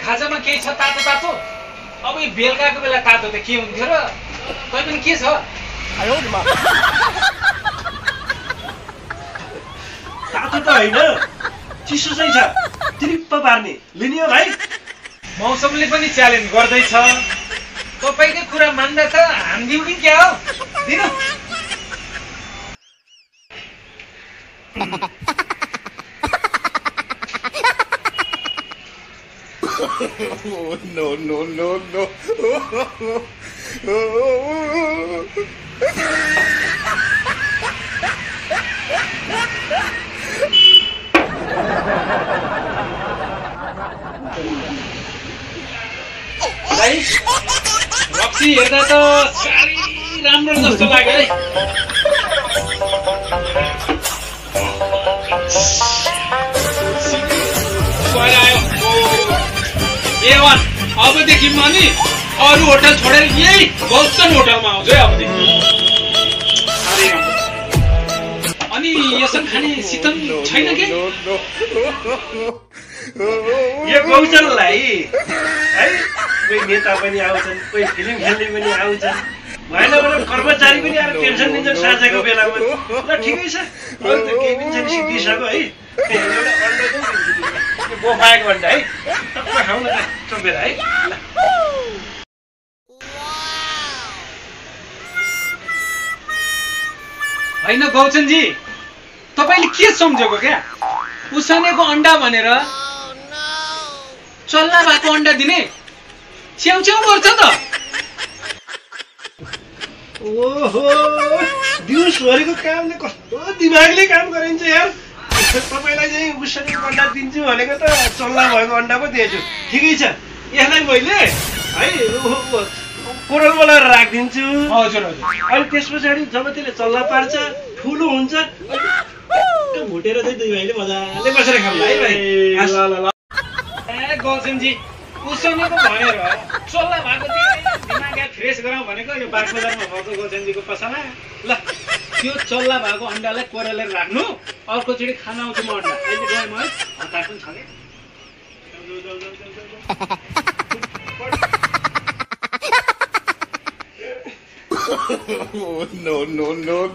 खाजामा केही छ तातो तातो? अब यो बेलुकाको बेला तातो त के हुन्थ्यो र? तै पनि के छ? तातो त होइन, चिसो चाहिँ छ, त्रिप्प पार्ने। लिने हो भाइ? मौसमले पनि च्यालेन्ज गर्दैछ। तपाईँकै कुरा मान्दा त हान्दिउँ कि क्या हो? दिनु। No, no, no, no. भाइ, रक्सी हेर्दा त साह्रै राम्रो जस्तो लाग्यो है। ए1 अबदेखि म नि अरू होटल छोडेर यही गौतम होटलमा आउँछु है अबदेखि। अनि यसो खाने शीतल छैन के? यो गौचनलाई है कोही नेता पनि आउँछन्, कोही फिल्म खेल्ने पनि आउँछन्, भएन भने कर्मचारी पनि आएर पेन्सन दिन्छन् साँझको बेलामा। ल ठिकै छ, अरू त केही पनि छैन, सिद्धिसक्यो है। एउटा अन्डा चाहिँ बोफाएको अन्डा है, टक्क खाउँ न त चोपेर है। होइन गौचनजी, तपाईँले के सम्झेको क्या? उसानेको अन्डा भनेर चल्ला भएको अन्डा दिने? च्याउ गर्छ त। ओहो, दिउँसभरिको कामले कस्तो दिमागले काम गरिन्छ यार। तपाईँलाई चाहिँ उसानेको अन्डा दिन्छु भनेको त चल्ला भएको अन्डा पो दिएछु। ठिकै छ, यसलाई मैले है कोरलमा लगाएर राखिदिन्छु। हजुर हजुर। अनि त्यस पछाडि जब त्यसले चल्ला पार्छ, ठुलो हुन्छ, भुटेर चाहिँ दुई भाइले मजाले बसेर खाऊँ है भाइ। ए गौचनजी, उसानेको भनेर चल्ला भएको दिमाग फ्रेस गराउँ भनेको यो बागबजारमा भएको गौचनजीको पसलमा। ल त्यो चल्ला भएको अन्डालाई कोरेलेर राख्नु, अर्कोचोटि खान आउँछु म अन्डा। अहिले गएँ म है, हतार पनि छ No, no, no.